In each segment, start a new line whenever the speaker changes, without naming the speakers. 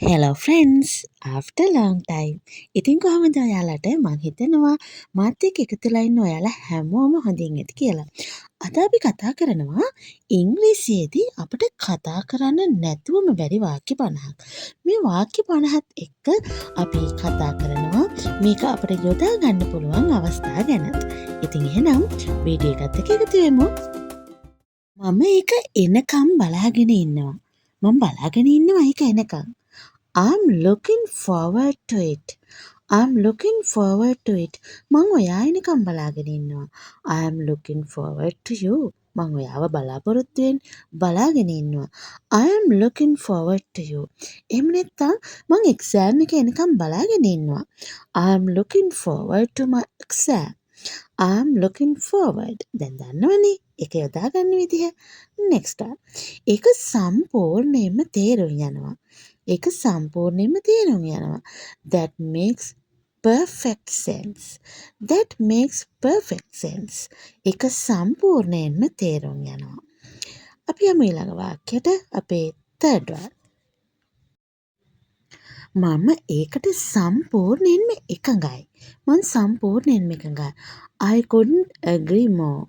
Hello friends after long time. ඉතින් කොහොමද ඔයාලට? මං හිතනවා මාත් එක්ක එකතුලා ඉන්න ඔයාලා හැමෝම හොඳින් ඇති කියලා. අද අපි කතා කරනවා ඉංග්‍රීසියේදී අපිට කතා කරන්න නැතුවම බැරි වාක්‍ය 50ක්. මේ වාක්‍ය 50ත් එක්ක අපි කතා කරනවා මේක අපිට යොදා ගන්න පුළුවන් අවස්ථා ගැන. ඉතින් එහෙනම් වීඩියෝ එකත් එක්ක එකතු වෙමු. මම ඒක එනකම් බලාගෙන ඉන්නවා. මම බලාගෙන ඉන්නවා ඒක එනකම්. I'm looking forward to it. I'm looking forward to it. මං ඔයා එනකම් බලාගෙන ඉන්නවා. I'm looking forward to you. මං ඔයාව බලාපොරොත්තුෙන් බලාගෙන ඉන්නවා. I am looking forward to you. එහෙම නැත්නම් මං එක්සෑම් එක එනකම් බලාගෙන ඉන්නවා. I am looking forward to my exam. I am looking forward. දැන් දන්නවනේ ඒක යොදා ගන්න විදිහ. next one. ඒක සම්පූර්ණයෙන්ම තේරුම් යනවා. ඒක සම්පූර්ණයෙන්ම තේරුම් යනවා. That makes perfect sense. That makes perfect sense. ඒක සම්පූර්ණයෙන්ම තේරුම් යනවා. අපි යමු ඊළඟ වාක්‍යයට. අපේ third one. මම ඒකට සම්පූර්ණයෙන්ම එකඟයි. මං සම්පූර්ණයෙන්ම එකඟයි. I couldn't agree more.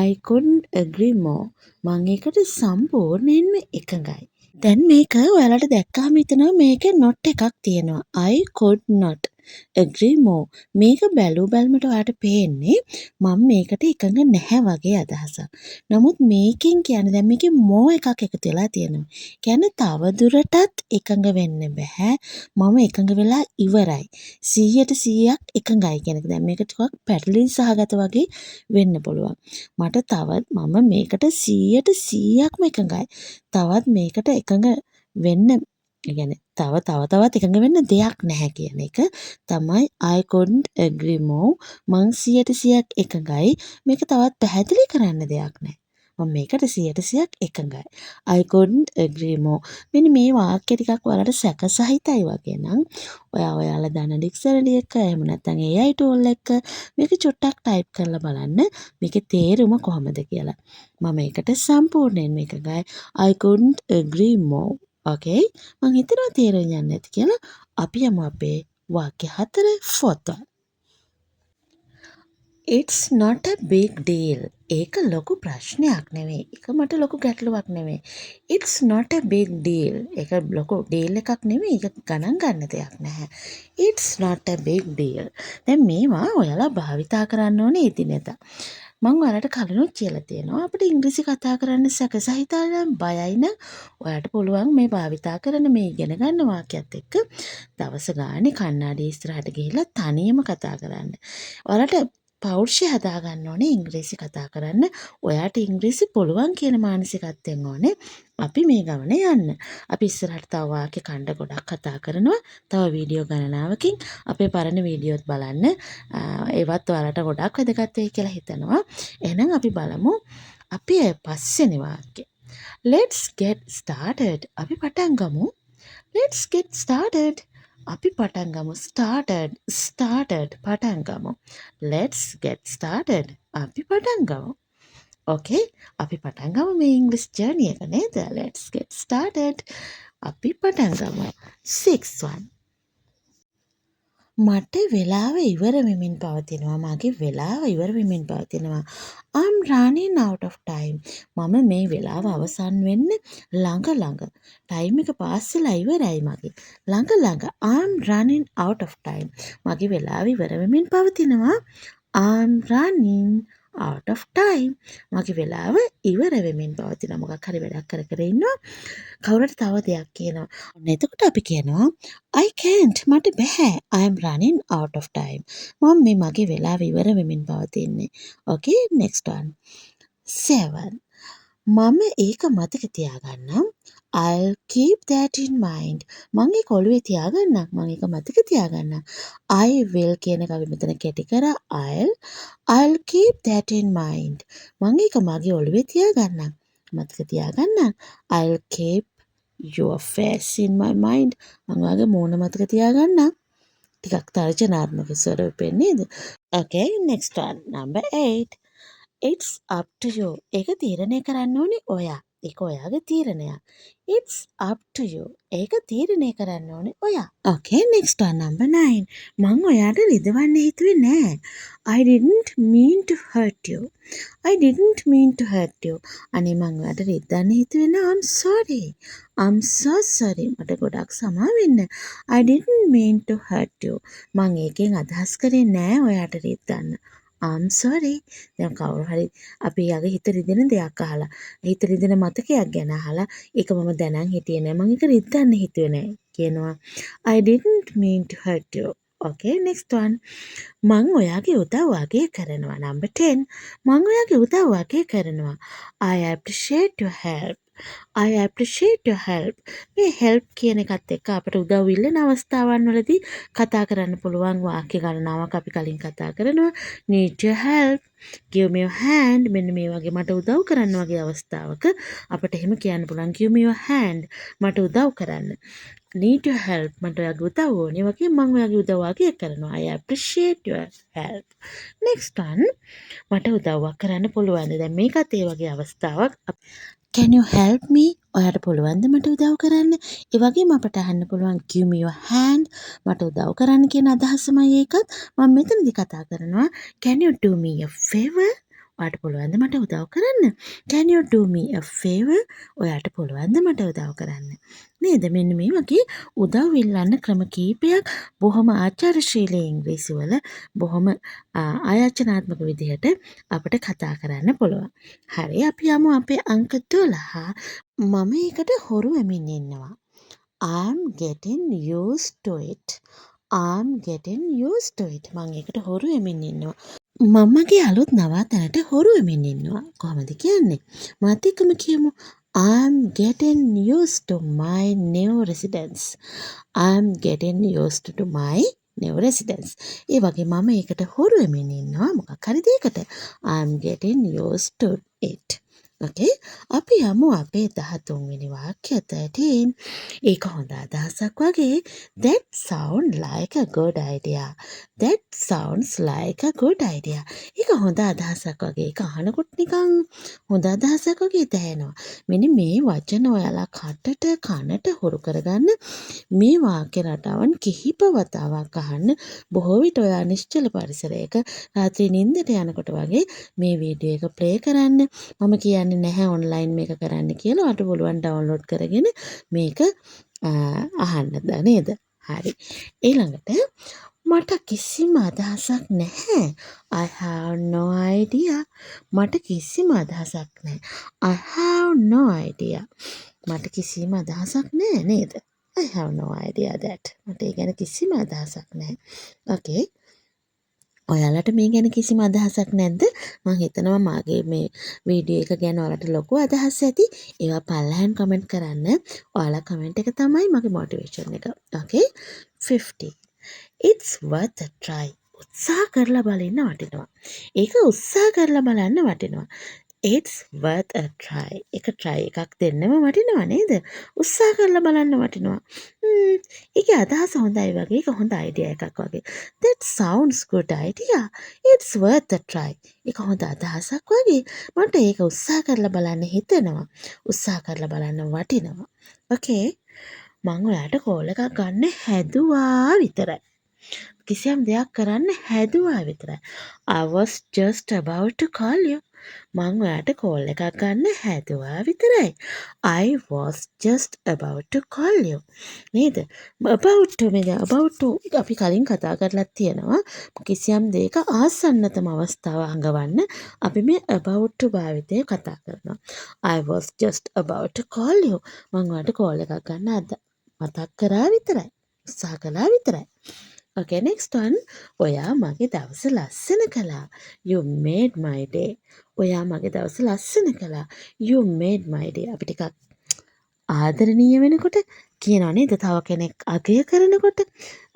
I couldn't agree more. මං ඒකට සම්පූර්ණයෙන්ම එකඟයි. දැන් මේක ඔයාලට දැක්කාම හිතනවා මේකේ not එකක් තියෙනවා. I could not agree more. මේක බැලූ බැල්මට ඔයාලට පේන්නේ මම මේකට එකඟ නැහැ වගේ අදහසක්. නමුත් මේකෙන් කියන්නේ දැන් මේකේ more එකක් එකතු වෙලා තියෙනවා. කියන්නේ තව දුරටත් එකඟ වෙන්න බෑ. මම එකඟ වෙලා ඉවරයි. 100% එකඟයි කියන එක. දැන් මේක ටිකක් පැටලිලි සහගත වගේ වෙන්න පුළුවන්. මට තවත් මම මේකට 100%ක්ම එකඟයි. තවත් මේකට එකඟ වෙන්න يعني තවත් එකඟ වෙන්න දෙයක් නැහැ කියන එක තමයි I couldn't agree more. මං 100%ක් එකඟයි. මේක තවත් පැහැදිලි කරන්න දෙයක් නැහැ. මම මේකට 100%ක් එකඟයි. I couldn't agree more. මෙන්න මේ වාක්‍ය ටිකක් ඔයාලට සැකසහිතයි වගේ නම් ඔයාලා දන්න ඩික්ෂනරි එක එහෙම නැත්නම් AI tool එක මේක චුට්ටක් ටයිප් කරලා බලන්න මේකේ තේරුම කොහොමද කියලා. මම ඒකට සම්පූර්ණයෙන්ම එකඟයි. I couldn't agree more. Okay? මං හිතනවා තේරුම් යන්නේ නැති කියලා. අපි යමු අපේ වාක්‍ය 4 fourth one. It's not a big deal. ඒක ලොකු ප්‍රශ්නයක් නෙවෙයි. ඒක මට ලොකු ගැටලුවක් නෙවෙයි. It's not a big deal. ඒක ලොකු ඩීල් එකක් නෙවෙයි. ඒක ගණන් ගන්න දෙයක් නැහැ. It's not a big deal. දැන් මේවා ඔයාලා භාවිතා කරන්න ඕනේ එදිනෙදා. මම ඔයාලට කලිනුත් කියලා තියෙනවා අපිට ඉංග්‍රීසි කතා කරන්න සැකසහිතයි නම් බයයි නම් ඔයාලට පුළුවන් මේ භාවිතා කරන මේ ඉගෙන ගන්න වාක්‍යත් එක්ක දවස ගානේ කණ්ණාඩි ඉස්සරහට ගිහිල්ලා තනියම කතා කරන්න. ඔයාලට පෞරුෂය හදාගන්න ඕනේ ඉංග්‍රීසි කතා කරන්න. ඔයාට ඉංග්‍රීසි පුළුවන් කියන මානසිකත්වයෙන් ඕනේ අපි මේ ගමන යන්න. අපි ඉස්සරහට තව වාක්‍ය ඛණ්ඩ ගොඩක් කතා කරනවා. තව වීඩියෝ ගණනාවකින් අපේ පරණ වීඩියෝත් බලන්න. ඒවත් ඔයාලට ගොඩක් වැදගත් වෙයි කියලා හිතනවා. එහෙනම් අපි බලමු අපි පස්වෙනි වාක්‍යය. Let's get started. අපි පටන් ගමු. Let's get started. අපි පටන් ගමු. started පටන් ගමු. Let's get started. අපි පටන් ගමු. Okay? අපි පටන් ගමු මේ ඉංග්‍රීසි ජර්නි එක නේද? Let's get started. අපි පටන් ගමු. 6th one. මට වෙලාව ඉවර වෙමින් පවතිනවා. මගේ වෙලාව ඉවර වෙමින් පවතිනවා. I'm running out of time. මම මේ වෙලාව අවසන් වෙන්න ළඟ. ටයිම් එක පාස් වෙලා ඉවරයි මගේ. ළඟ. I'm running out of time. මගේ වෙලාව ඉවර වෙමින් පවතිනවා. I'm running out of time. මගේ වෙලාව ඉවර වෙමින් පවතිනවා. මොකක් හරි වැඩක් කර ඉන්නවා. කවුරුත් තව දෙයක් කියනවා. ඔන්න එතකොට අපි කියනවා I can't. මට බෑ. I am running out of time. මම මේ මගේ වෙලාව ඉවර වෙමින් පවතින්නේ. Okay, next one. 7. මම ඒක මතක තියාගන්නම්. I'll keep that in mind. මම ඒක ඔළුවේ තියාගන්නම්. මම ඒක මතක තියාගන්නම්. I will කියන එක අපි මෙතන කැටි කරා. I'll keep that in mind. මම ඒක මගේ ඔළුවේ තියාගන්නම්. මතක තියාගන්නම්. I'll keep your face in my mind. මම ඔයාගේ මූණ මතක තියාගන්නම්. ටිකක් තර්ජනාත්මක ස්වරූපෙන් නේද? Okay, next one. Number 8. It's up to you. ඒක තීරණය කරන්න ඕනේ ඔයා. ඒක ඔයාගේ තීරණයක්. It's up to you. ඒක තීරණය කරන්න ඕනේ ඔයා. Okay, next one, number 9. මං ඔයාට රිදවන්න හිතුවේ නෑ. I didn't mean to hurt you. I didn't mean to hurt you. අනේ මං ඔයාට රිදවන්න හිතුවේ නෑ. I'm sorry. I'm so sorry. මට ගොඩක් සමා වෙන්න. I didn't mean to hurt you. මං ඒකෙන් අදහස් කරේ නෑ ඔයාට රිදවන්න. I'm sorry. දැන් කවුරු හරි අපි යාගේ හිත රිදෙන දෙයක් අහලා, හිත රිදෙන මතකයක් ගැන අහලා, ඒක මම දැනන් හිටියේ නෑ. මං ඒක රිදවන්න හිතුවේ නෑ කියනවා. I didn't mean to hurt you. Okay, next one. මං ඔයාගේ උදව් අගය කරනවා. Number 10. මං ඔයාගේ උදව් අගය කරනවා. I appreciate your help. I appreciate your help. මේ help කියන එකත් එක්ක අපිට උදව් ඉල්ලන අවස්ථාවන් වලදී කතා කරන්න පුළුවන් වාක්‍ය ගණනාවක් අපි කලින් කතා කරනවා. Need your help. Give me your hand. මෙන්න මේ වගේ මට උදව් කරන්න වගේ අවස්ථාවක අපිට එහෙම කියන්න පුළුවන්. Give me your hand. මට උදව් කරන්න. Need your help. මට ඔයාගේ උදව් ඕනේ. වගේ මම ඔයාගේ උදව් අගය කරනවා. I appreciate your help. Next one. මට උදව්වක් කරන්න පුළුවන්ද? දැන් මේකත් ඒ වගේ අවස්ථාවක්. Can you help me? ඔයාට පුළුවන්ද මට උදව් කරන්න? ඒ වගේම අපට අහන්න පුළුවන් give me your hand. මට උදව් කරන්න කියන අදහසමයි ඒකත්. මම මෙතනදී කතා කරනවා can you do me a favor? ඔයාට පුළුවන්ද මට උදව් කරන්න? Can you do me a favor? ඔයාට පුළුවන්ද මට උදව් කරන්න? නේද? මෙන්න මේ වගේ උදව් ඉල්ලන්න ක්‍රම කීපයක් බොහොම ආචාරශීලී ඉංග්‍රීසි වල බොහොම ආයාචනාත්මක විදිහට අපිට කතා කරන්න පුළුවන්. හරි, අපි යමු අපේ අංක 12. මම ඒකට හොරු වෙමින් ඉන්නවා. I'm getting used to it. I'm getting used to it. මම ඒකට හොරු වෙමින් ඉන්නවා. මමගේ අලුත් නවාතැනට හොරු වෙමින් ඉන්නවා. කොහොමද කියන්නේ? මාත් එක්කම කියමු. I'm getting used to my new residence. I'm getting used to my new residence. ඒ වගේ මම ඒකට හොරු වෙමින් ඉන්නවා මොකක් හරි දෙයකට. I'm getting used to it. Okay? අපි යමු අපේ 13 වෙනි වාක්‍යය 13. ඒක හොඳ අදහසක් වගේ. That sound like a good idea. That sounds like a good idea. ඒක හොඳ අදහසක් වගේ. ඒක අහනකොට නිකන් හොඳ අදහසක් වගේ දැනෙනවා. මෙන්න මේ වචන ඔයාලා කනට හුරු කරගන්න. මේ වාක්‍ය රටාවන් කිහිප වතාවක් අහන්න. බොහෝ විට ඔයා නිශ්චල පරිසරයක රාත්‍රී නිින්දට යනකොට වගේ මේ වීඩියෝ එක ප්ලේ කරන්න. මම කියන්නේ නැහැ ඔන්ලයින් මේක කරන්න කියලා. ඔයාලට පුළුවන් ඩවුන්ලෝඩ් කරගෙන මේක අහන්නද නේද? හරි. ඊළඟට මට කිසිම අදහසක් නැහැ. I have no idea. මට කිසිම අදහසක් නැහැ. I have no idea. මට කිසිම අදහසක් නැහැ නේද? I have no idea that. මට ඒ ගැන කිසිම අදහසක් නැහැ. Okay. ඔයාලට මේ ගැන කිසිම අදහසක් නැද්ද? මම හිතනවා මාගේ මේ වීඩියෝ එක ගැන ඔයාලට ලොකු අදහස් ඇති. ඒවා පල්ලෙහාන් කමෙන්ට් කරන්න. ඔයාලා කමෙන්ට් එක තමයි මගේ මොටිවේෂන් එක. Okay? 50. It's worth a try. උත්සාහ කරලා බලන්න වටිනවා. ඒක උත්සාහ කරලා බලන්න වටිනවා. It's worth a try. එක try එකක් දෙන්නම වටිනවා නේද? උත්සාහ කරලා බලන්න වටිනවා. ඒකේ අදහස හොඳයි වගේ. ඒක හොඳ අයිඩියා එකක් වගේ. That sounds good idea. It's worth a try. ඒක හොඳ අදහසක් වගේ. මට ඒක උත්සාහ කරලා බලන්න හිතෙනවා. උත්සාහ කරලා බලන්න වටිනවා. Okay. මම ඔයාලට කෝල් එකක් ගන්න හැදුවා විතරයි. කිසියම් දෙයක් කරන්න හැදුවා විතරයි. I was just about to call you. මං ඔයාට කෝල් එකක් ගන්න හැදුවා විතරයි. I was just about to call you. නේද? about to අපි කලින් කතා කරලා තියෙනවා. කිසියම් දෙයක ආසන්නතම අවස්ථාව අඟවන්න අපි මේ about to භාවිතය කතා කරනවා. I was just about to call you. මං ඔයාට කෝල් එකක් ගන්න මතක් කරා විතරයි. උත්සාහ කළා විතරයි. Okay, next one. ඔයා මගේ දවස ලස්සන කළා. You made my day. ඔයා මගේ දවස ලස්සන කළා. You made my day. අපි ටිකක් ආදරණීය වෙනකොට කියනවා නේද? තව කෙනෙක් අගය කරනකොට,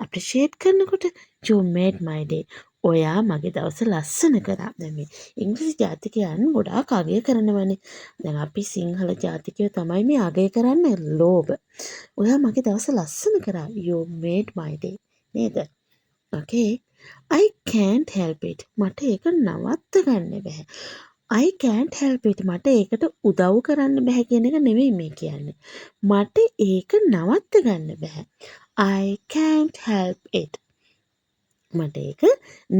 appreciate කරනකොට you made my day. ඔයා මගේ දවස ලස්සන කරා. දැන් මේ ඉංග්‍රීසි ජාතිකයන් ගොඩාක් අගය කරනවනේ. දැන් අපි සිංහල ජාතිකයෝ තමයි මේ අගය කරන්නේ ලෝභ. ඔයා මගේ දවස ලස්සන කරා. You made my day. නේද? Okay. I can't help it. මට ඒක නවත්ත ගන්න බෑ. I can't help it. මට ඒකට උදව් කරන්න බැහැ කියන එක නෙවෙයි මේ කියන්නේ. මට ඒක නවත්ත ගන්න බැහැ. I can't help it. මට ඒක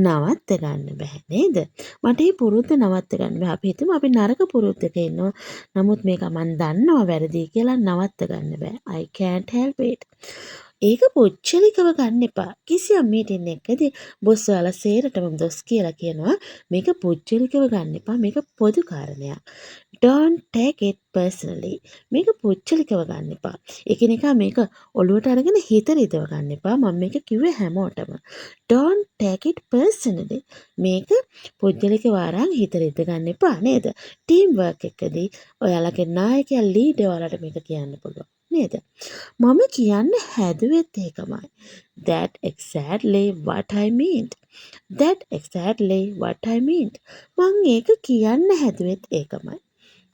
නවත්ත ගන්න බැහැ නේද? මට මේ පුරුද්ද නවත්ත ගන්න බැහැ. අපි හිතමු අපි නරක පුරුද්දක ඉන්නවා. නමුත් මේක මන් දන්නවා වැරදි කියලා නවත්ත ගන්න බෑ. I can't help it. ඒක පුච්චලිකව ගන්න එපා. කිසියම් මීටින් එකකදී බොස් ඔයාලා සේරටම දොස් කියලා කියනවා. මේක පුච්චලිකව ගන්න එපා. මේක පොදු කාරණයක්. Don't take it personally. මේක පුච්චලිකව ගන්න එපා. එකිනෙකා මේක ඔලුවට අරගෙන හිත රිදව ගන්න එපා. මම මේක කිව්වේ හැමෝටම. Don't take it personally. මේක පුද්ගලිකව අරන් හිත රිද ගන්න එපා නේද? ටීම් වර්ක් එකදී ඔයාලගේ නායකයා ලීඩර් ඔයාලට මේක කියන්න පුළුවන් නේද? මම කියන්න හැදුවෙත් ඒකමයි. That exactly what I meant. That exactly what I meant. මං ඒක කියන්න හැදුවෙත් ඒකමයි.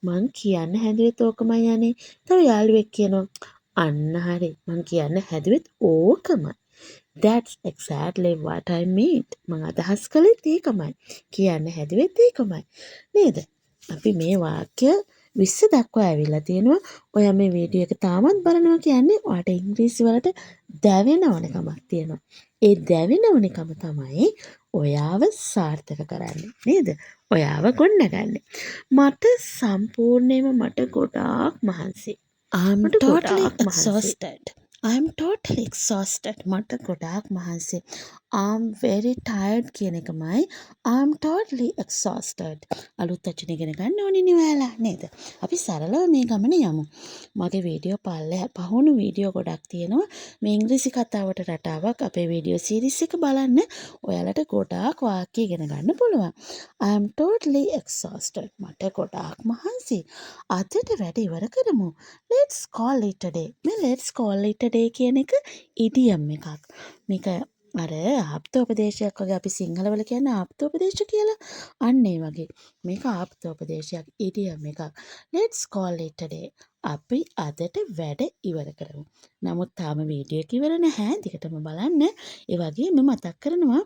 මං කියන්න හැදුවෙත් ඕකමයි යන්නේ. තව යාළුවෙක් කියනවා අන්න හරි. මං කියන්න හැදුවෙත් ඕකමයි. That's exactly what I meant. මං අදහස් කළෙත් ඒකමයි. කියන්න හැදුවෙත් ඒකමයි. නේද? අපි මේ වාක්‍ය 20 දක්වා ඇවිල්ලා තියෙනවා. ඔයා මේ වීඩියෝ එක තාමත් බලනවා කියන්නේ ඔයාට ඉංග්‍රීසි වලට දැවෙන ඕනකමක් තියෙනවා. ඒ දැවෙන ඕනකම තමයි ඔයාව සාර්ථක කරන්නේ. නේද? ඔයාව ගොඩනගන්නේ. මට සම්පූර්ණයෙන්ම මට ගොඩාක් මහන්සි. I'm totally exhausted. I'm totally exhausted. මට ගොඩාක් මහන්සි. I'm very tired කියන එකමයි I'm totally exhausted. අලුත් වචන ඉගෙන ගන්න ඕනේ නේ ඔයාලා නේද? අපි සරලව මේ ගමන යමු. මගේ වීඩියෝ පහුණු වීඩියෝ ගොඩක් තියෙනවා. මේ ඉංග්‍රීසි කතාවට රටාවක් අපේ වීඩියෝ සීරීස් එක බලන්න. ඔයාලට ගොඩාක් වාක්‍ය ඉගෙන ගන්න පුළුවන්. I'm totally exhausted. මට ගොඩාක් මහන්සි. අදට වැඩ ඉවර කරමු. Let's call it a day. මේ let's call it a day කියන එක ඉඩියම් එකක්. මේක අර ආප්තෝපදේශයක් වගේ අපි සිංහලවල කියන්නේ ආප්තෝපදේශ කියලා. අන්න ඒ වගේ. මේක ආප්තෝපදේශයක් ඉඩියම් එකක්. Let's call it a day. අපි අදට වැඩ ඉවර කරමු. නමුත් තාම වීඩියෝ එක ඉවර නැහැ. දිගටම බලන්න. ඒ වගේම මතක් කරනවා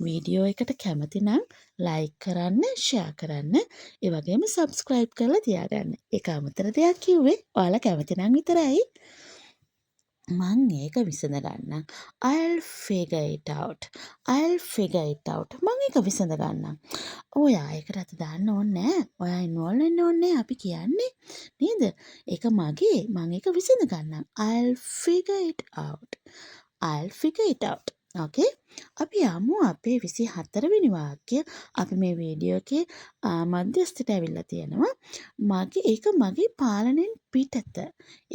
වීඩියෝ එකට කැමති නම් ලයික් කරන්න, ෂෙයා කරන්න, ඒ වගේම සබ්ස්ක්‍රයිබ් කරලා තියාගන්න. ඒක අමතර දෙයක් කිව්වේ. ඔයාලා කැමති නම් විතරයි. මං ඒක විසඳ ගන්නම්. I'll figure it out. I'll figure it out. මං ඒක විසඳ ගන්නම්. ඔයා ඒකට අත දාන්න ඕනේ නැහැ. ඔයා ඉන්වෝල්ව් වෙන්න ඕනේ නැහැ අපි කියන්නේ. නේද? ඒක මගේ. මං ඒක විසඳ ගන්නම්. I'll figure it out. I'll figure it out. Okay? අපි යමු අපේ 24 වෙනි වාක්‍ය. අපි මේ වීඩියෝ එකේ මධ්‍යස්ථයට ඇවිල්ලා තියෙනවා. ඒක මගේ පාලනයෙන් පිටත.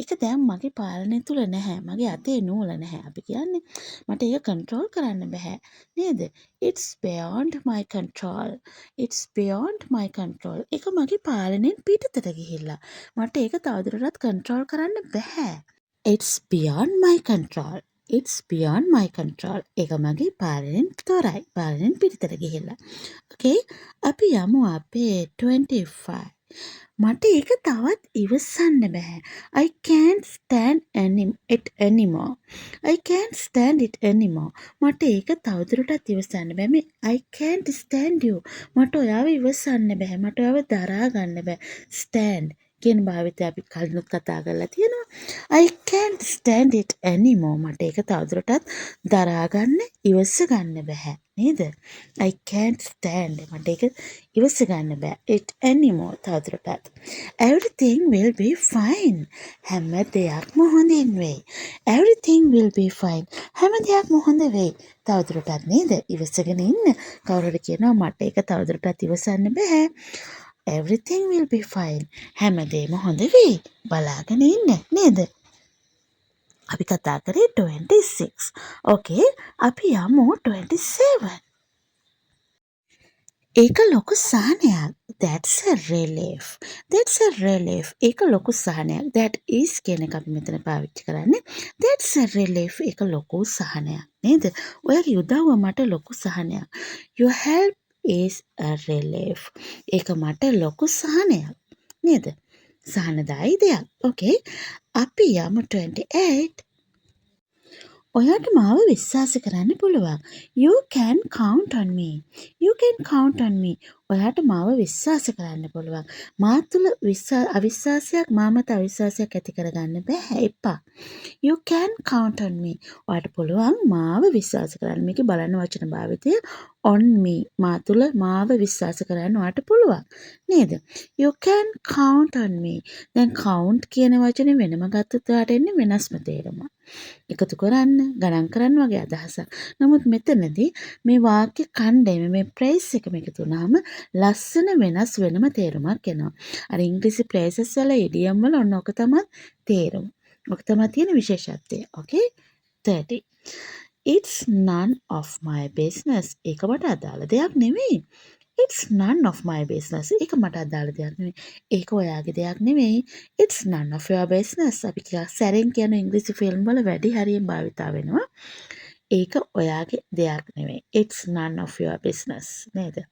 ඒක දැන් මගේ පාලනය තුල නැහැ. මගේ අතේ නූල නැහැ. අපි කියන්නේ මට ඒක කන්ට්‍රෝල් කරන්න බෑ. නේද? It's beyond my control. It's beyond my control. ඒක මගේ පාලනයෙන් පිටතට ගිහිල්ලා. මට ඒක තවදුරටත් කන්ට්‍රෝල් කරන්න බෑ. It's beyond my control. It's beyond my control. ඒක මගේ පාලනයෙන් තොරයි. පාලනයෙන් පිටතට ගිහිල්ලා. Okay? අපි යමු අපේ 25. මට ඒක තවත් ඉවසන්න බෑ. I can't stand it anymore. I can't stand it anymore. මට ඒක තවදුරටත් ඉවසන්න බෑ. මේ I can't stand you. මට ඔයාව ඉවසන්න බෑ. මට ඔයාව දරා ගන්න බෑ. stand කියන භාවිතය අපි කලිනුත් කතා කරලා තියෙනවා. I can't stand it anymore. මට ඒක තවදුරටත් දරා ගන්න ඉවස ගන්න බෑ. නේද? I can't stand. මට ඒක ඉවස ගන්න බෑ. It anymore තවදුරටත්. Everything will be fine. හැම දෙයක්ම හොඳින් වෙයි. Everything will be fine. හැම දෙයක්ම හොඳ වෙයි. තවදුරටත් නේද? ඉවසගෙන ඉන්න. කවුරු හරි කියනවා මට ඒක තවදුරටත් ඉවසන්න බෑ. Everything will be fine. හැමදේම හොඳ වෙයි. බලාගෙන ඉන්න නේද? අපි කතා කරේ 26. Okay, අපි යමු 27. ඒක ලොකු සහනයක්. That's a relief. That's a relief. ඒක ලොකු සහනයක්. That is කියන එක අපි මෙතන පාවිච්චි කරන්නේ. That's a relief. ඒක ලොකු සහනයක්. නේද? ඔයාගේ උදව්ව මට ලොකු සහනයක්. Your help is a relief. ඒක මට ලොකු සහනයක්. නේද? සහනදායි දෙයක්. Okay. අපි යමු 28. ඔයාට මාව විශ්වාස කරන්න පුළුවන්. You can count on me. You can count on me. ඔයාට මාව විශ්වාස කරන්න පුළුවන්. මා තුළ අවිශ්වාසයක් මා මත අවිශ්වාසයක් ඇති කරගන්න බෑ එපා. You can count on me. ඔයාට පුළුවන් මාව විශ්වාස කරන්න. මේකේ බලන්න වචන භාවිතය on me. මා තුළ මාව විශ්වාස කරන්න ඔයාට පුළුවන්. නේද? You can count on me. දැන් count කියන වචනේ වෙනම ගත්තොත් ඔයාට එන්නේ වෙනස්ම තේරුම. එකතු කරන්න, ගණන් කරන්න වගේ අදහසක්. නමුත් මෙතනදී මේ වාක්‍ය ඛණ්ඩයම මේ ප්‍රේස් එකම එකතු වුණාම ලස්සන වෙනස් වෙනම තේරුමක් එනවා. අර ඉංග්‍රීසි ප්‍රේසස් වල ඉඩියම් වල ඔන්න ඔක තමයි තේරුම. ඔක තමයි තියෙන විශේෂත්වය. Okay? 30. It's none of my business. ඒක මට අදාළ දෙයක් නෙමෙයි. It's none of my business. ඒක මට අදාළ දෙයක් නෙමෙයි. ඒක ඔයාගේ දෙයක් නෙමෙයි. It's none of your business. අපි ටිකක් සැරෙන් කියන ඉංග්‍රීසි ෆිල්ම් වල වැඩි හරියෙන් භාවිතා වෙනවා. ඒක ඔයාගේ දෙයක් නෙමෙයි. It's none of your business. නේද?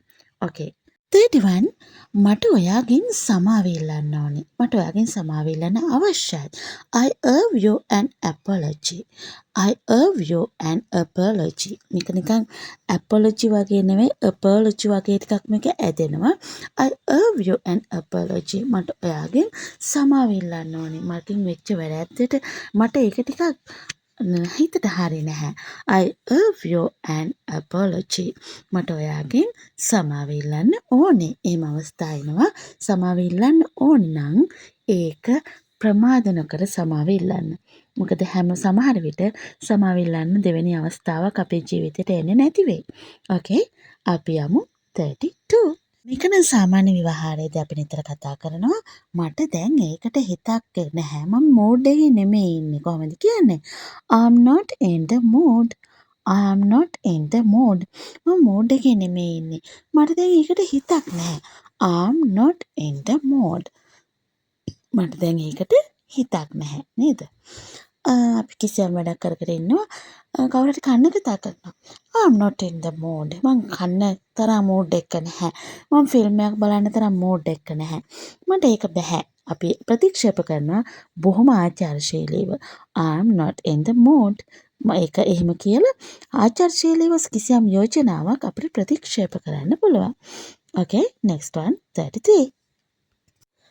Okay. 31 මට ඔයාගෙන් සමාව ඉල්ලන්න ඕනේ. මට ඔයාගෙන් සමාව ඉල්ලන්න අවශ්‍යයි. I owe you an apology. I owe you an apology. මේක නිකන් apology වගේ නෙවෙයි apology වගේ ටිකක් මේක ඇදෙනවා. I owe you an apology. මට ඔයාගෙන් සමාව ඉල්ලන්න ඕනේ. මගෙන් වෙච්ච වැරැද්දට මට ඒක ටිකක් හිතට හරි නැහැ. I owe you an apology. මට ඔයාගෙන් සමාව ඉල්ලන්න ඕනේ. එහෙම අවස්ථා එනවා. සමාව ඉල්ලන්න ඕනේ නම් ඒක ප්‍රමාද නොකර සමාව ඉල්ලන්න. මොකද සමහර විට සමාව ඉල්ලන්න දෙවෙනි අවස්ථාවක් අපේ ජීවිතේට එන්නේ නැති වෙයි. Okay? අපි යමු 32. මේක නම් සාමාන්‍ය විවාහාරයේදී අපි නිතර කතා කරනවා. මට දැන් ඒකට හිතක් නැහැ. මම මූඩ් එකේ නෙමෙයි ඉන්නේ. කොහොමද කියන්නේ? I'm not in the mood. I'm not in the mood. මම මූඩ් එකේ නෙමෙයි ඉන්නේ. මට දැන් ඒකට හිතක් නැහැ. I'm not in the mood. මට දැන් ඒකට හිතක් නැහැ. නේද? අපි කිසියම් වැඩක් කර කර ඉන්නවා. කවුරු හරි කන්න කතා කරනවා. I'm not in the mood. මං කන්න තරම් මූඩ් එක නැහැ. මං ෆිල්ම් එකක් බලන්න තරම් මූඩ් එක නැහැ. මට ඒක බෑ. අපි ප්‍රතික්ෂේප කරනවා බොහොම ආචාරශීලීව. I'm not in the mood. ඒක එහෙම කියලා ආචාරශීලීව කිසියම් යෝජනාවක් අපිට ප්‍රතික්ෂේප කරන්න පුළුවන්. Okay, next one 33.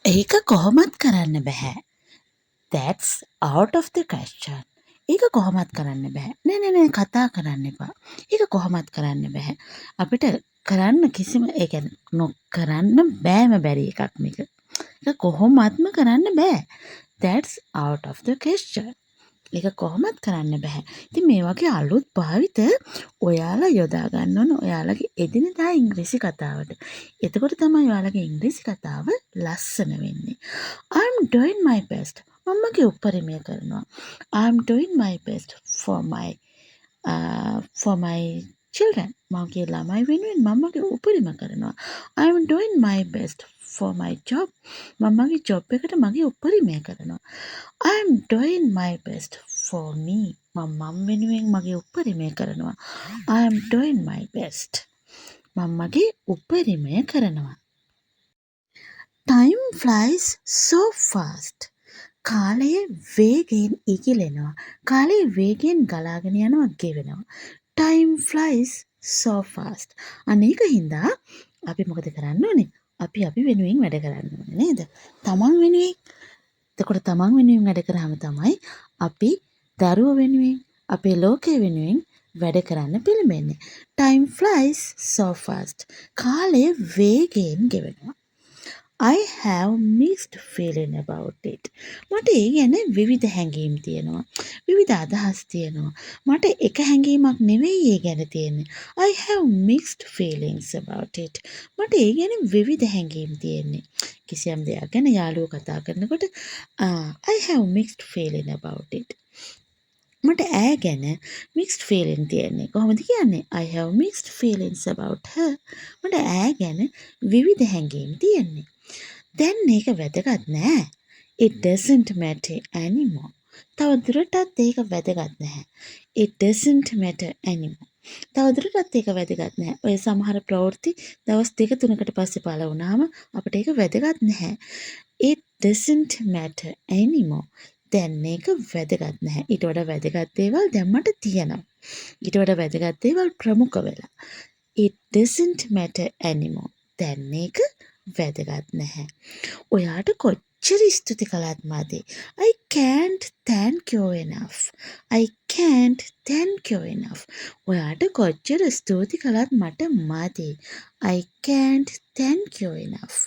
ඒක කොහොමත් කරන්න බෑ. That's out of the question. ඒක කොහොමත් කරන්න බෑ. නෑ කතා කරන්න එපා. ඒක කොහොමත් කරන්න බෑ. අපිට කරන්න කිසිම ඒ කියන්නේ නොකරන්න බෑම බැරි එකක් මේක. ඒක කොහොමත්ම කරන්න බෑ. That's out of the question. ඒක කොහොමත් කරන්න බෑ. ඉතින් මේ වගේ අලුත් භාවිත ඔයාලා යොදා ගන්න ඕන ඔයාලගේ එදිනෙදා ඉංග්‍රීසි කතාවට. එතකොට තමයි ඔයාලගේ ඉංග්‍රීසි කතාව ලස්සන වෙන්නේ. I'm doing my best. මමගේ උපරිමය කරනවා. I'm doing my best for my children. මගේ ළමයි වෙනුවෙන් මමගේ උපරිම කරනවා. I'm doing my best for my job. මමගේ ජොබ් එකට මගේ උපරිමය කරනවා. I'm doing my best for me. මම වෙනුවෙන් මගේ උපරිමය කරනවා. I'm doing my best. මමගේ උපරිමය කරනවා. Time flies so fast. කාලය වේගයෙන් ඉගිලෙනවා. කාලය වේගයෙන් ගලාගෙන යනවා ගෙවෙනවා. Time flies so fast. අනේක හින්දා අපි මොකද කරන්න ඕනේ? අපි වෙනුවෙන් වැඩ කරන්න ඕනේ නේද? තමන් වෙනුවෙන්. එතකොට තමන් වෙනුවෙන් වැඩ කරාම තමයි අපි දරුවෝ වෙනුවෙන්, අපේ ලෝකය වෙනුවෙන් වැඩ කරන්න පිළිඹෙන්නේ. Time flies so fast. කාලය වේගයෙන් ගෙවෙනවා. I have mixed feeling about it. මට ඒ ගැන විවිධ හැඟීම් තියෙනවා. විවිධ අදහස් තියෙනවා. මට එක හැඟීමක් නෙවෙයි ඒ ගැන තියෙන්නේ. I have mixed feelings about it. මට ඒ ගැන විවිධ හැඟීම් තියෙන්නේ. කිසියම් දෙයක් ගැන යාළුවෝ කතා කරනකොට I have mixed feeling about it. මට ඈ ගැන mixed feeling තියෙන්නේ. කොහොමද කියන්නේ? I have mixed feelings about her. මට ඈ ගැන විවිධ හැඟීම් තියෙන්නේ. දැන් මේක වැදගත් නෑ. It doesn't matter anymore. තවදුරටත් ඒක වැදගත් නැහැ. It doesn't matter anymore. තවදුරටත් ඒක වැදගත් නැහැ. ඔය සමහර ප්‍රවෘත්ති දවස් 2-3කට පස්සේ පළ වුණාම අපිට ඒක වැදගත් නැහැ. It doesn't matter anymore. දැන් ඒක වැදගත් නැහැ. ඊට වඩා වැදගත් දේවල් දැන් මට තියෙනවා. ඊට වඩා වැදගත් දේවල් ප්‍රමුඛ වෙලා. It doesn't matter anymore. දැන් ඒක වැදගත් නැහැ. ඔයාට කොච්චර ස්තුති කළත් මදි. I can't thank you enough. I can't thank you enough. ඔයාට කොච්චර ස්තුති කළත් මට මදි. I can't thank you enough.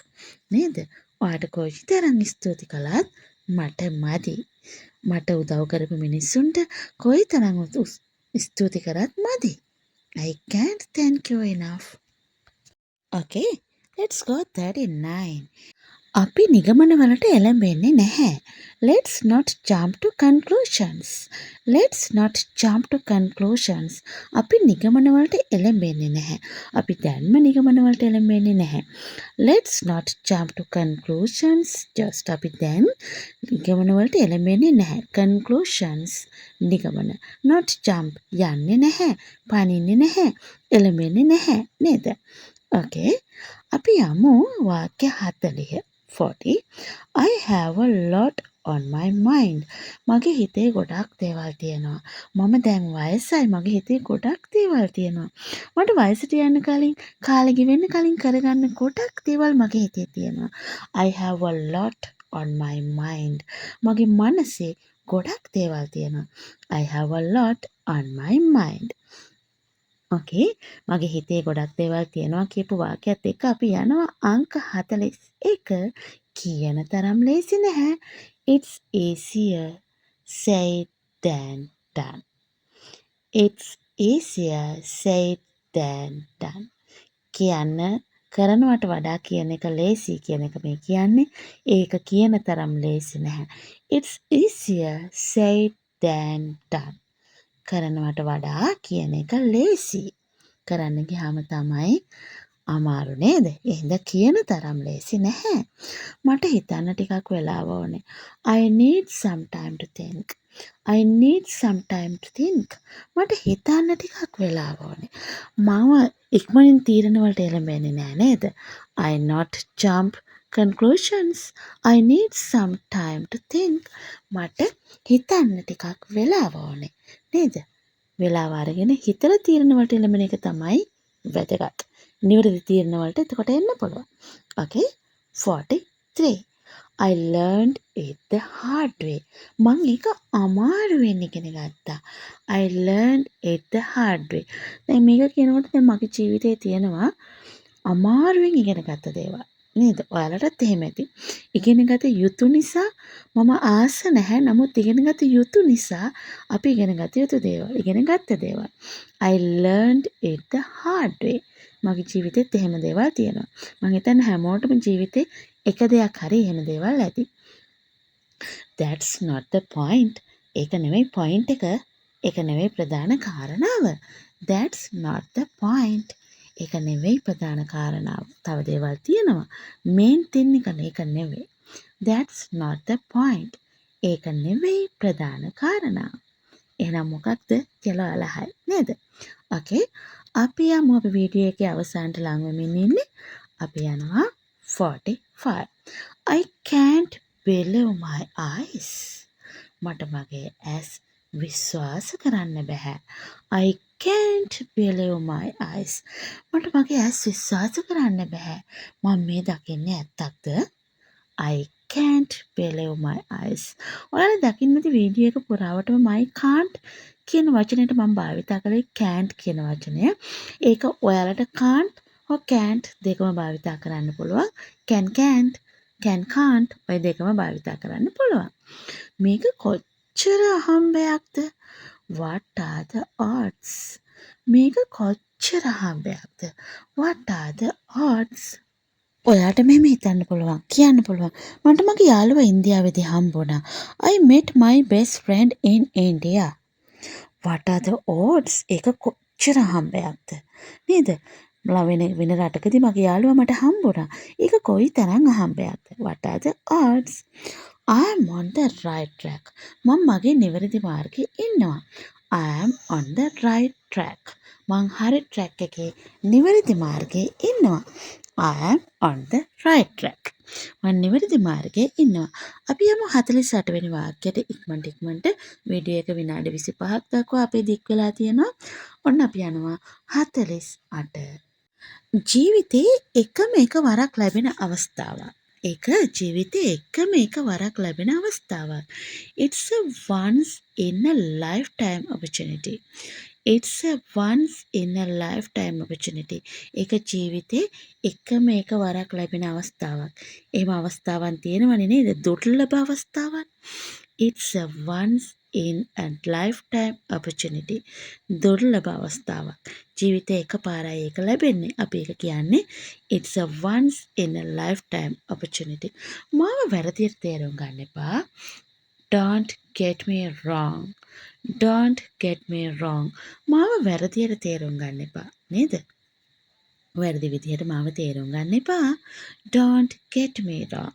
නේද? ඔයාට කොයිතරම් ස්තුති කළත් මට මදි. මට උදව් කරපු මිනිස්සුන්ට කොයිතරම් ස්තුති කරත් මදි. I can't thank you enough. Okay, let's go 39. අපි නිගමනවලට එළඹෙන්නේ නැහැ. Let's not jump to conclusions. Let's not jump to conclusions. අපි නිගමනවලට එළඹෙන්නේ නැහැ. අපි දැන්ම නිගමනවලට එළඹෙන්නේ නැහැ. Let's not jump to conclusions. Just අපි දැන් නිගමනවලට එළඹෙන්නේ නැහැ. Conclusions නිගමන. Not jump යන්නේ නැහැ. පනින්නේ නැහැ. එළඹෙන්නේ නැහැ. නේද? Okay. අපි යමු වාක්‍ය 40. 40. I have a lot on my mind. මගේ හිතේ ගොඩක් දේවල් තියෙනවා. මම දැන් වයසයි මගේ හිතේ ගොඩක් දේවල් තියෙනවා. මට වයසට යන්න කලින් කාලෙ ගෙවෙන්න කලින් කරගන්න ගොඩක් දේවල් මගේ හිතේ තියෙනවා. I have a lot on my mind. මගේ මනසේ ගොඩක් දේවල් තියෙනවා. I have a lot on my mind. Okay, මගේ හිතේ ගොඩක් දේවල් තියෙනවා කියපු වාක්‍යයත් එක්ක අපි යනවා අංක 41 කියන තරම් ලේසි නැහැ. It's easier said than done. It's easier said than done. කියන්න කරනවට වඩා කියන එක ලේසි කියන එක මේ කියන්නේ. ඒක කියන තරම් ලේසි නැහැ. It's easier said than done. කරනවට වඩා කියන එක ලේසි. කරන්න ගියාම තමයි අමාරු නේද? එහෙනම් කියන තරම් ලේසි නැහැ. මට හිතන්න ටිකක් වෙලාව ඕනේ. I need some time to think. I need some time to think. මට හිතන්න ටිකක් වෙලාව ඕනේ. මම ඉක්මනින් තීරණ වලට එළඹෙන්නේ නැහැ නේද? I not jump conclusions. I need some time to think. මට හිතන්න ටිකක් වෙලාව ඕනේ. නේද? වෙලාව අරගෙන හිතලා තීරණ වලට එළඹෙන එක තමයි වැදගත්. නිවැරදි තීරණ වලට එතකොට එන්න පුළුවන්. Okay? 43. I learned it the hard way. මං ඒක අමාරුවෙන් ඉගෙන ගත්තා. I learned it the hard way. දැන් මේක කියනකොට දැන් මගේ ජීවිතේ තියෙනවා අමාරුවෙන් ඉගෙන ගත්ත දේවල්. නේද? ඔයාලටත් එහෙම ඇති. ඉගෙනගත යුතු නිසා මම ආස නැහැ. නමුත් ඉගෙනගත යුතු නිසා අපි ඉගෙනගත යුතු දේවල්. ඉගෙනගත්ත දේවල්. I learned it the hard way. මගේ ජීවිතෙත් එහෙම දේවල් තියෙනවා. මම හිතන්නේ හැමෝටම ජීවිතේ එක දෙයක් හරි එහෙම දේවල් ඇති. That's not the point. ඒක නෙමෙයි point එක. ඒක නෙමෙයි ප්‍රධාන කාරණාව. That's not the point. ඒක නෙවෙයි ප්‍රධාන කාරණාව. තව දේවල් තියෙනවා. main thing එක ඒක නෙවෙයි. That's not the point. ඒක නෙවෙයි ප්‍රධාන කාරණාව. එහෙනම් මොකක්ද කියලා අලහයි නේද? Okay. අපි යමු අපි වීඩියෝ එකේ අවසානට ලං වෙමින් ඉන්නේ. අපි යනවා 45. I can't believe my eyes. මට මගේ ඇස් විශ්වාස කරන්න බෑ. I can't believe my eyes. මට මගේ ඇස් විශ්වාස කරන්න බෑ. මම මේ දකින්නේ ඇත්තක්ද? I can't believe my eyes. ඔයාලා දකින්නද වීඩියෝ එක පුරාවටම my can't කියන වචනයට මම භාවිතා කළේ can't කියන වචනය. ඒක ඔයාලට can't or can't දෙකම භාවිතා කරන්න පුළුවන්. can't can't ඔය දෙකම භාවිතා කරන්න පුළුවන්. මේක කොච්චර අහම්බයක්ද? What are the odds? මේක කොච්චර අහම්බයක්ද? What are the odds? ඔයාට මෙහෙම හිතන්න පුළුවන් කියන්න පුළුවන් මට මගේ යාළුවා ඉන්දියාවේදී හම්බුණා. I met my best friend in India. What are the odds? ඒක කොච්චර අහම්බයක්ද? නේද? වෙන රටකදී මගේ යාළුවා මට හම්බුණා. ඒක කොයි තරම් අහම්බයක්ද? What are the odds? I am on the right track. මම මගේ නිවැරදි මාර්ගයේ ඉන්නවා. I am on the right track. මං හරි track එකේ නිවැරදි මාර්ගයේ ඉන්නවා. I am on the right track. මම නිවැරදි මාර්ගයේ ඉන්නවා. අපි යමු 48 වෙනි වාක්‍යයට ඉක්මනට වීඩියෝ එක විනාඩි 25ක් දක්වා අපේ දික් වෙලා තියෙනවා. ඔන්න අපි යනවා 48. ජීවිතේ එකම එක වරක් ලැබෙන අවස්ථාවක්. ඒක ජීවිතේ එකම එක වරක් ලැබෙන අවස්ථාවක්. It's a once in a lifetime opportunity. It's a once in a lifetime opportunity. ඒක ජීවිතේ එකම එක වරක් ලැබෙන අවස්ථාවක්. එහෙම අවස්ථාවන් තියෙනවනේ නේද? දුර්ලභ අවස්ථාවක්. It's a once in a lifetime opportunity. දුර්ලභ අවස්ථාවක්. ජීවිතේ එකපාරයි ඒක ලැබෙන්නේ. අපි ඒක කියන්නේ it's a once in a lifetime opportunity. මාව වැරදියට තේරුම් ගන්න එපා. Don't get me wrong. Don't get me wrong. මාව වැරදියට තේරුම් ගන්න එපා. නේද? වැරදි විදිහට මාව තේරුම් ගන්න එපා. Don't get me wrong.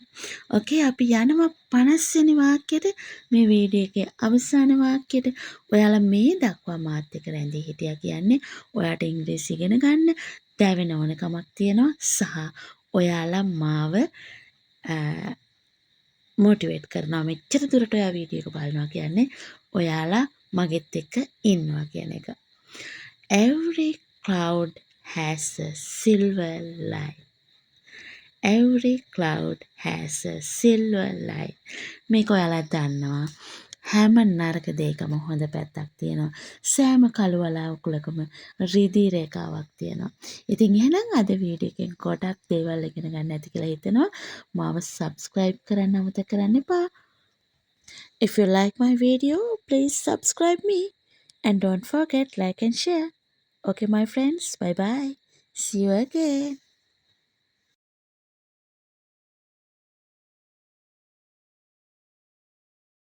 Okay, අපි යනවා 50 වෙනි වාක්‍යයට. මේ වීඩියෝ එකේ අවසාන වාක්‍යයට. ඔයාලා මේ දක්වා මාත් එක්ක රැඳී හිටියා කියන්නේ ඔයාට ඉංග්‍රීසි ඉගෙන ගන්න දැවෙන ඕනකමක් තියෙනවා සහ ඔයාලා මාව මොටිවේට් කරනවා. මෙච්චර දුරට ඔයා වීඩියෝ එක බලනවා කියන්නේ ඔයාලා මගෙත් එක්ක ඉන්නවා කියන එක. Every cloud has a silver light. Every cloud has a silver light. මේක ඔයාලා දන්නවා. හැම නරක දෙයකම හොඳ පැත්තක් තියෙනවා. සෑම කළු වලාකුළකම රිදී රේඛාවක් තියෙනවා. ඉතින් එහෙනම් අද වීඩියෝ එකෙන් ගොඩක් දේවල් ඉගෙන ගන්න ඇති කියලා හිතෙනවා. මාව subscribe කරන්න අමතක කරන්න එපා. If you like my video, please subscribe me and don't forget like and share. Okay, my friends, bye bye. See you again.